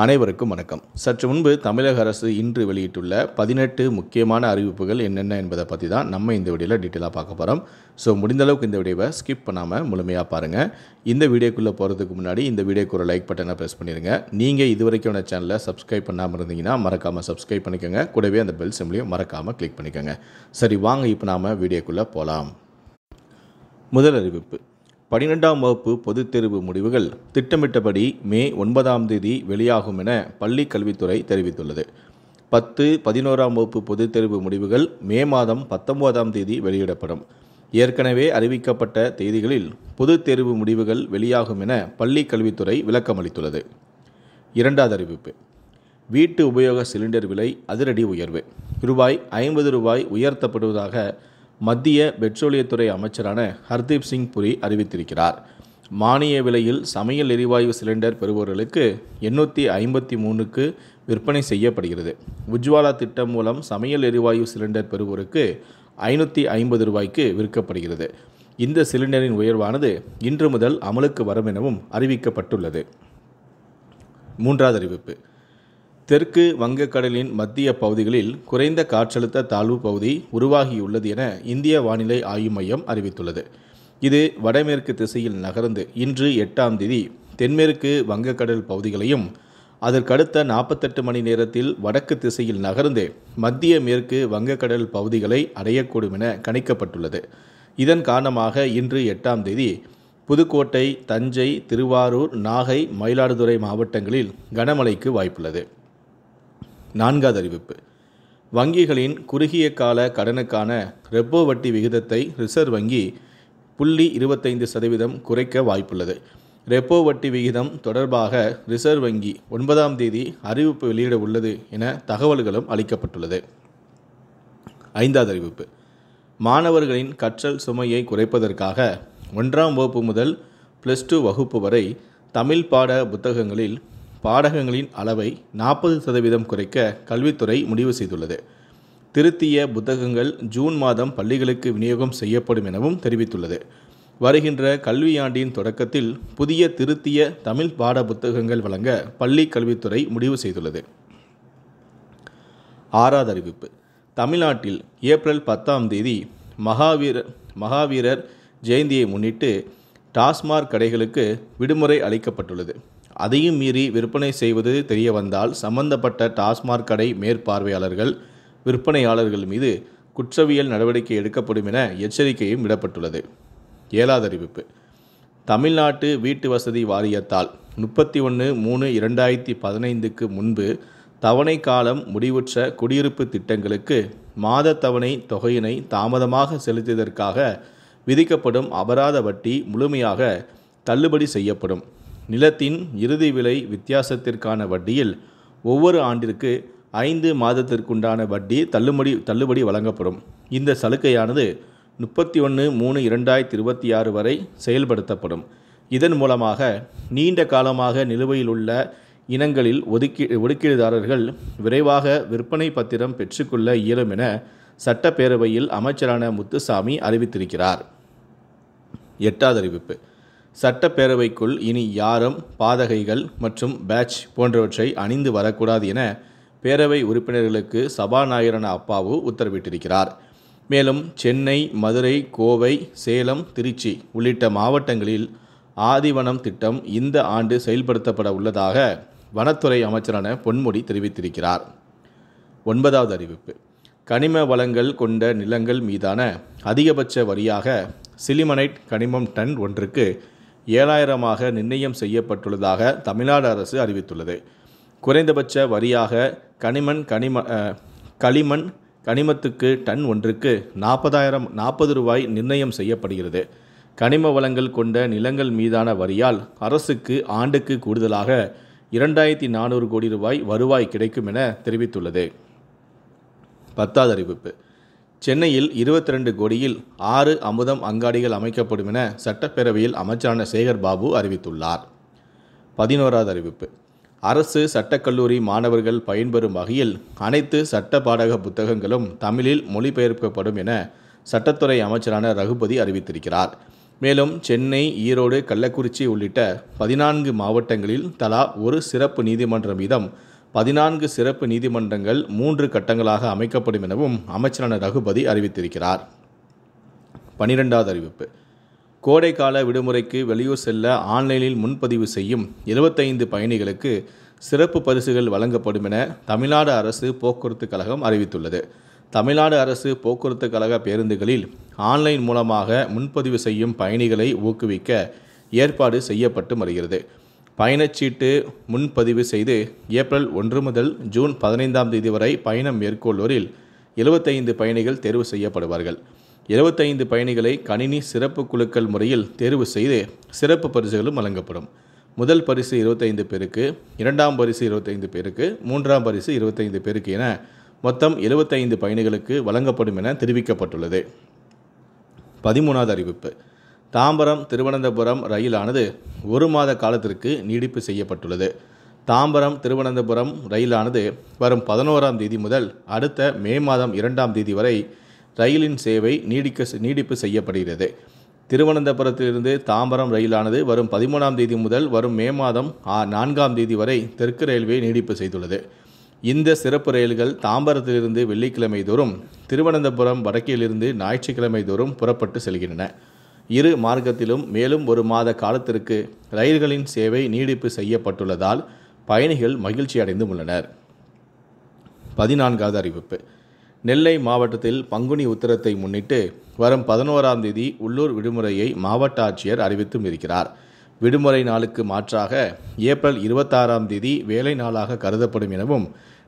அனைவருக்கும் வணக்கம். சற்று முன்பு தமிழக அரசு இன்று வெளியிட்டுள்ள 18 முக்கியமான அறிவிப்புகள் என்னென்ன என்பதை பற்றி தான் நம்ம இந்த வீடியோவில் டீட்டெயிலாக பார்க்க போகிறோம். முடிந்தளவுக்கு இந்த வீடியோவை ஸ்கிப் பண்ணாமல் முழுமையாக பாருங்கள். இந்த வீடியோக்குள்ளே போகிறதுக்கு முன்னாடி இந்த வீடியோக்கு ஒரு லைக் பட்டனை ப்ரெஸ் பண்ணிடுங்க. நீங்கள் இதுவரைக்கும் இந்த சேனலை சப்ஸ்கிரைப் பண்ணாமல் இருந்தீங்கன்னா மறக்காமல் சப்ஸ்கிரைப் பண்ணிக்கோங்க. கூடவே அந்த பெல் சிம்லையும் மறக்காமல் கிளிக் பண்ணிக்கோங்க. சரி, வாங்க இப்போ நாம் வீடியோக்குள்ளே போகலாம். முதல் அறிவிப்பு: 12ஆம் வகுப்பு பொதுத் தேர்வு முடிவுகள் திட்டமிட்டபடி மே 9ஆம் தேதி வெளியாகும் என பள்ளி கல்வித்துறை தெரிவித்துள்ளது. 10, 11ஆம் வகுப்பு பொதுத் தேர்வு முடிவுகள் மே மாதம் 19ஆம் தேதி வெளியிடப்படும். ஏற்கனவே அறிவிக்கப்பட்ட தேதிகளில் பொதுத் தேர்வு முடிவுகள் வெளியாகும் என பள்ளி கல்வித்துறை விளக்கமளித்துள்ளது. இரண்டாவது அறிவிப்பு: வீட்டு உபயோக சிலிண்டர் விலை அதிரடி உயர்வு ரூ. 50 உயர்த்தப்படுவதாக மத்திய பெட்ரோலியத்துறை அமைச்சரான ஹர்தீப் சிங் புரி அறிவித்திருக்கிறார். மானிய விலையில் சமையல் எரிவாயு சிலிண்டர் பெறுபவர்களுக்கு 853க்கு விற்பனை செய்யப்படுகிறது. உஜ்வாலா திட்டம் மூலம் சமையல் எரிவாயு சிலிண்டர் பெறுவோருக்கு ரூ. 550க்கு விற்கப்படுகிறது. இந்த சிலிண்டரின் உயர்வானது இன்று முதல் அமலுக்கு வரும் எனவும் அறிவிக்கப்பட்டுள்ளது. மூன்றாவது அறிவிப்பு: தெற்கு வங்கக்கடலின் மத்திய பகுதிகளில் குறைந்த காற்றழுத்த தாழ்வு பகுதி உருவாகியுள்ளது என இந்திய வானிலை ஆய்வு மையம் அறிவித்துள்ளது. இது வடமேற்கு திசையில் நகர்ந்து இன்று 8ஆம் தேதி தென்மேற்கு வங்கக்கடல் பகுதிகளையும் அதற்கடுத்த 48 மணி நேரத்தில் வடக்கு திசையில் நகர்ந்து மத்திய மேற்கு வங்கக்கடல் பகுதிகளை அடையக்கூடும் என கணிக்கப்பட்டுள்ளது. இதன் காரணமாக இன்று 8ஆம் தேதி புதுக்கோட்டை, தஞ்சை, திருவாரூர், நாகை, மயிலாடுதுறை மாவட்டங்களில் கனமழைக்கு வாய்ப்புள்ளது. நான்காவது அறிவிப்பு: வங்கிகளின் குறுகிய கால கடனுக்கான ரெப்போ வட்டி விகிதத்தை ரிசர்வ் வங்கி 0.25% குறைக்க வாய்ப்புள்ளது. ரெப்போ வட்டி விகிதம் தொடர்பாக ரிசர்வ் வங்கி 9ஆம் தேதி அறிவிப்பு வெளியிட உள்ளது என தகவல்களும் அளிக்கப்பட்டுள்ளது. ஐந்தாவது அறிவிப்பு: மாணவர்களின் கற்றல் சுமையை குறைப்பதற்காக 1ஆம் வகுப்பு முதல் +2 வகுப்பு வரை தமிழ் பாட புத்தகங்களில் பாடகங்களின் அளவை 40% குறைக்க கல்வித்துறை முடிவு செய்துள்ளது. திருத்திய புத்தகங்கள் ஜூன் மாதம் பள்ளிகளுக்கு விநியோகம் செய்யப்படும் எனவும் தெரிவித்துள்ளது. வருகின்ற கல்வியாண்டின் தொடக்கத்தில் புதிய திருத்திய தமிழ் பாட புத்தகங்கள் வழங்க பள்ளி கல்வித்துறை முடிவு செய்துள்ளது. ஆறாவது அறிவிப்பு: தமிழ்நாட்டில் ஏப்ரல் 10ஆம் தேதி மகாவீரர் ஜெயந்தியை முன்னிட்டு டாஸ்மாக் கடைகளுக்கு விடுமுறை அளிக்கப்பட்டுள்ளது. அதையும் மீறி விற்பனை செய்வது தெரிய வந்தால் சம்பந்தப்பட்ட டாஸ்மாக் கடை மேற்பார்வையாளர்கள், விற்பனையாளர்கள் மீது குற்றவியல் நடவடிக்கை எடுக்கப்படும் என எச்சரிக்கையும் விடப்பட்டுள்ளது. ஏழாவது அறிவிப்பு: தமிழ்நாட்டு வீட்டு வசதி வாரியத்தால் 31/3/2015க்கு முன்பு தவணை காலம் முடிவுற்ற குடியிருப்பு திட்டங்களுக்கு மாத தவணை தொகையினை தாமதமாக செலுத்தியதற்காக விதிக்கப்படும் அபராத வட்டி முழுமையாக தள்ளுபடி செய்யப்படும். நிலத்தின் இறுதி விலை வித்தியாசத்திற்கான வட்டியில் ஒவ்வொரு ஆண்டிற்கு 5 மாதத்திற்குண்டான வட்டி தள்ளுபடி வழங்கப்படும். இந்த சலுகையானது 31/3/2026 வரை செயல்படுத்தப்படும். இதன் மூலமாக நீண்ட காலமாக நிலுவையில் உள்ள இனங்களில் ஒதுக்கீடுதாரர்கள் விரைவாக விற்பனை பத்திரம் பெற்றுக்கொள்ள இயலும் என சட்டப்பேரவையில் அமைச்சரான முத்துசாமி அறிவித்திருக்கிறார். எட்டாவது அறிவிப்பு: சட்டப்பேரவைக்குள் இனி யாரும் பாதகைகள் மற்றும் பேட்ச் போன்றவற்றை அணிந்து வரக்கூடாது என பேரவை உறுப்பினர்களுக்கு சபாநாயகரான அப்பாவு உத்தரவிட்டிருக்கிறார். மேலும் சென்னை, மதுரை, கோவை, சேலம், திருச்சி உள்ளிட்ட மாவட்டங்களில் ஆதிவனம் திட்டம் இந்த ஆண்டு செயல்படுத்தப்பட உள்ளதாக வனத்துறை அமைச்சரான பொன்முடி தெரிவித்திருக்கிறார். ஒன்பதாவது அறிவிப்பு: கனிம வளங்கள் கொண்ட நிலங்கள் மீதான அதிகபட்ச வரியாக சிலிமனைட் கனிமம் டன் ஒன்றுக்கு 7,000 நிர்ணயம் செய்யப்பட்டுள்ளதாக தமிழ்நாடு அரசு அறிவித்துள்ளது. குறைந்தபட்ச வரியாக களிமண் கனிமத்துக்கு டன் ஒன்றுக்கு ரூ. 40 நிர்ணயம் செய்யப்படுகிறது. கனிம வளங்கள் கொண்ட நிலங்கள் மீதான வரியால் அரசுக்கு ஆண்டுக்கு கூடுதலாக 2,400 கோடி ரூபாய் வருவாய் கிடைக்கும் என தெரிவித்துள்ளது. 10வது அறிவிப்பு: சென்னையில் 22 கோடியில் 6 அமுதம் அங்காடிகள் அமைக்கப்படும் என சட்டப்பேரவையில் அமைச்சரான சேகர் பாபு அறிவித்துள்ளார். 11வது அறிவிப்பு: அரசு சட்டக்கல்லூரி மாணவர்கள் பயன்பெறும் வகையில் அனைத்து சட்ட பாடக புத்தகங்களும் தமிழில் மொழிபெயர்க்கப்படும் என சட்டத்துறை அமைச்சரான ரகுபதி அறிவித்திருக்கிறார். மேலும் சென்னை, ஈரோடு, கள்ளக்குறிச்சி உள்ளிட்ட 14 மாவட்டங்களில் தலா ஒரு சிறப்பு நீதிமன்றம் வீதம் 14 சிறப்பு நீதிமன்றங்கள் 3 கட்டங்களாக அமைக்கப்படும் எனவும் அமைச்சரான ரகுபதி அறிவித்திருக்கிறார். 12வது அறிவிப்பு. கோடைக்கால விடுமுறைக்கு வெளியூர் செல்ல ஆன்லைனில் முன்பதிவு செய்யும் 75 பயணிகளுக்கு சிறப்பு பரிசுகள் வழங்கப்படும் என தமிழ்நாடு அரசு போக்குவரத்து கழகம் அறிவித்துள்ளது. தமிழ்நாடு அரசு போக்குவரத்து கழக பேருந்துகளில் ஆன்லைன் மூலமாக முன்பதிவு செய்யும் பயணிகளை ஊக்குவிக்க ஏற்பாடு செய்யப்பட்டு வருகிறது. பயணச்சீட்டு முன்பதிவு செய்து ஏப்ரல் 1 முதல் ஜூன் 15ஆம் தேதி வரை பயணம் மேற்கொள்வோரில் 75 பயணிகள் தேர்வு செய்யப்படுவார்கள். 75 பயணிகளை கணினி சிறப்பு குழுக்கள் முறையில் தேர்வு செய்து சிறப்பு பரிசுகளும் வழங்கப்படும். முதல் பரிசு 25 பேருக்கு, இரண்டாம் பரிசு 25 பேருக்கு, மூன்றாம் பரிசு 25 பேருக்கு என மொத்தம் 75 பயணிகளுக்கு வழங்கப்படும் என தெரிவிக்கப்பட்டுள்ளது. 13வது அறிவிப்பு. தாம்பரம் திருவனந்தபுரம் ரயிலானது 1 மாத காலத்திற்கு நீடிப்பு செய்யப்பட்டுள்ளது. தாம்பரம் திருவனந்தபுரம் ரயிலானது வரும் 11ஆம் தேதி முதல் அடுத்த மே மாதம் 2ஆம் தேதி வரை ரயிலின் சேவை நீடிப்பு செய்யப்படுகிறது. திருவனந்தபுரத்திலிருந்து தாம்பரம் ரயிலானது வரும் 13ஆம் தேதி முதல் வரும் மே மாதம் 4ஆம் தேதி வரை தெற்கு ரயில்வே நீடிப்பு செய்துள்ளது. இந்த சிறப்பு ரயில்கள் தாம்பரத்திலிருந்து வெள்ளிக்கிழமை தோறும், திருவனந்தபுரம் வடக்கிலிருந்து ஞாயிற்றுக்கிழமை தோறும் புறப்பட்டு செல்கின்றன. இரு மார்க்கத்திலும் மேலும் 1 மாத காலத்திற்கு ரயில்களின் சேவை நீடிப்பு செய்யப்பட்டுள்ளதால் பயணிகள் மகிழ்ச்சி அடைந்து உள்ளனர். 14வது அறிவிப்பு. நெல்லை மாவட்டத்தில் பங்குனி உத்திரத்தை முன்னிட்டு வரும் 11ஆம் தேதி உள்ளூர் விடுமுறையை மாவட்ட ஆட்சியர் அறிவித்தும் இருக்கிறார். விடுமுறை நாளுக்கு மாற்றாக ஏப்ரல் 26ஆம் தேதி வேலை நாளாக கருதப்படும் எனவும்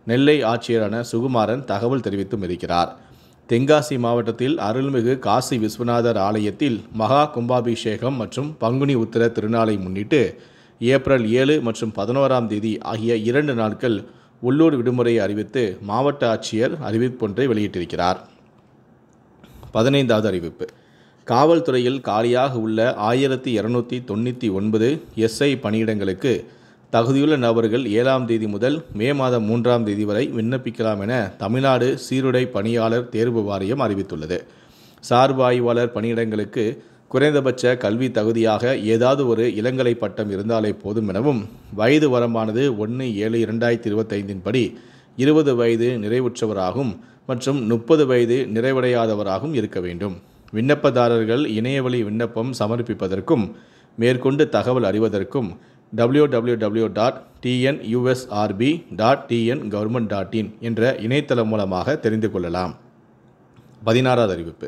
நெல்லை ஆட்சியரான சுகுமாரன் தகவல் தெரிவித்தும் இருக்கிறார். தென்காசி மாவட்டத்தில் அருள்மிகு காசி விஸ்வநாதர் ஆலயத்தில் மகா கும்பாபிஷேகம் மற்றும் பங்குனி உத்திர திருநாளை முன்னிட்டு ஏப்ரல் 7 மற்றும் 11ஆம் தேதி ஆகிய 2 நாட்கள் உள்ளூர் விடுமுறையை அறிவித்து மாவட்ட ஆட்சியர் அறிவிப்பொன்றை வெளியிட்டிருக்கிறார். 15வது அறிவிப்பு. காவல்துறையில் காலியாக உள்ள 1299 SI பணியிடங்களுக்கு தகுதியுள்ள நபர்கள் 7ஆம் தேதி முதல் மே மாதம் 3ஆம் தேதி வரை விண்ணப்பிக்கலாம் என தமிழ்நாடு சீருடை பணியாளர் தேர்வு வாரியம் அறிவித்துள்ளது. சார்பு ஆய்வாளர் பணியிடங்களுக்கு குறைந்தபட்ச கல்வி தகுதியாக ஏதாவது ஒரு இளங்கலை பட்டம் இருந்தாலே போதும் எனவும் வயது வரம்பானது 1/7/2025 படி 20 வயது நிறைவுற்றவராகவும் மற்றும் 30 வயது நிறைவடையாதவராகவும் இருக்க வேண்டும். விண்ணப்பதாரர்கள் இணையவழி விண்ணப்பம் சமர்ப்பிப்பதற்கும் மேற்கொண்டு தகவல் அறிவதற்கும் www.tnusrb.tngovernment.in என்ற இணையதளம் மூலமாக தெரிந்து கொள்ளலாம். 16வது அறிவிப்பு.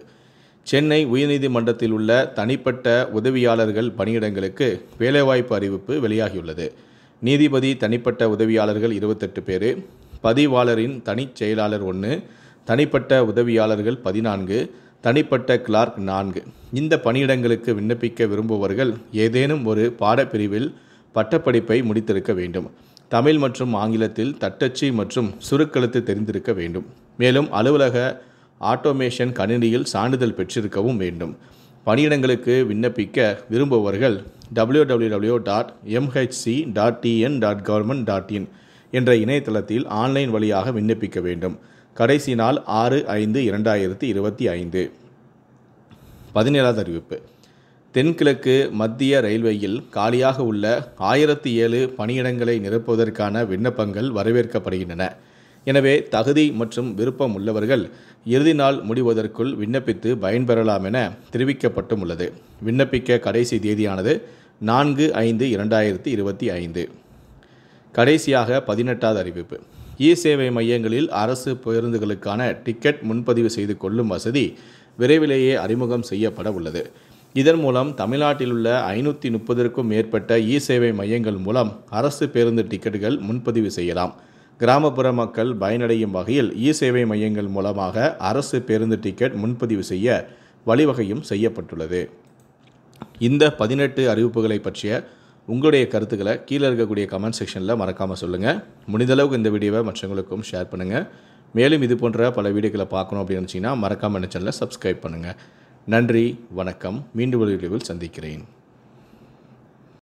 சென்னை உயர்நீதிமன்றத்தில் உள்ள தனிப்பட்ட உதவியாளர்கள் பணியிடங்களுக்கு வேலைவாய்ப்பு அறிவிப்பு வெளியாகியுள்ளது. நீதிபதி தனிப்பட்ட உதவியாளர்கள் 28 பேர், பதிவாளரின் தனிச் செயலாளர் 1, தனிப்பட்ட உதவியாளர்கள் 14, தனிப்பட்ட கிளார்க் 4. இந்த பணியிடங்களுக்கு விண்ணப்பிக்க விரும்புபவர்கள் ஏதேனும் ஒரு பாடப்பிரிவில் பட்டப்படிப்பை முடித்திருக்க வேண்டும். தமிழ் மற்றும் ஆங்கிலத்தில் தட்டச்சு மற்றும் சுருக்கெழுத்து தெரிந்திருக்க வேண்டும். மேலும் அலுவலக ஆட்டோமேஷன் கணினியில் சான்றிதழ் பெற்றிருக்கவும் வேண்டும். பணியிடங்களுக்கு விண்ணப்பிக்க விரும்புபவர்கள் www.mhc.tn.government.in என்ற இணையதளத்தில் ஆன்லைன் வழியாக விண்ணப்பிக்க வேண்டும். கடைசி நாள் 6/5/2025. 17வது அறிவிப்பு. தென்கிழக்கு மத்திய ரயில்வேயில் காலியாக உள்ள 1007 பணியிடங்களை நிரப்புவதற்கான விண்ணப்பங்கள் வரவேற்கப்படுகின்றன. எனவே தகுதி மற்றும் விருப்பம் உள்ளவர்கள் இறுதி நாள் முடிவதற்குள் விண்ணப்பித்து பயன்பெறலாம் என தெரிவிக்கப்பட்டும் உள்ளது. விண்ணப்பிக்க கடைசி தேதியானது 4/5/2025. கடைசியாக 18வது அறிவிப்பு. இ-சேவை மையங்களில் அரசு பேருந்துகளுக்கான டிக்கெட் முன்பதிவு செய்து கொள்ளும் வசதி விரைவிலேயே அறிமுகம் செய்யப்பட உள்ளது. இதன் மூலம் தமிழ்நாட்டில் உள்ள 530க்கும் மேற்பட்ட இ-சேவை மையங்கள் மூலம் அரசு பேருந்து டிக்கெட்டுகள் முன்பதிவு செய்யலாம். கிராமப்புற மக்கள் பயனடையும் வகையில் இ-சேவை மையங்கள் மூலமாக அரசு பேருந்து டிக்கெட் முன்பதிவு செய்ய வழிவகையும் செய்யப்பட்டுள்ளது. இந்த 18 அறிவிப்புகளை பற்றிய உங்களுடைய கருத்துக்களை கீழே இருக்கக்கூடிய கமெண்ட் செக்ஷனில் மறக்காமல் சொல்லுங்கள். முடிந்தளவுக்கு இந்த வீடியோவை மற்றவங்களுக்கும் ஷேர் பண்ணுங்கள். மேலும் இது போன்ற பல வீடியோக்களை பார்க்கணும் அப்படின்னு நினச்சிங்கன்னா மறக்காமல் இந்த சேனலை சப்ஸ்கிரைப் பண்ணுங்கள். நன்றி, வணக்கம். மீண்டும் ஒரு வீடியோவில் சந்திக்கிறேன்.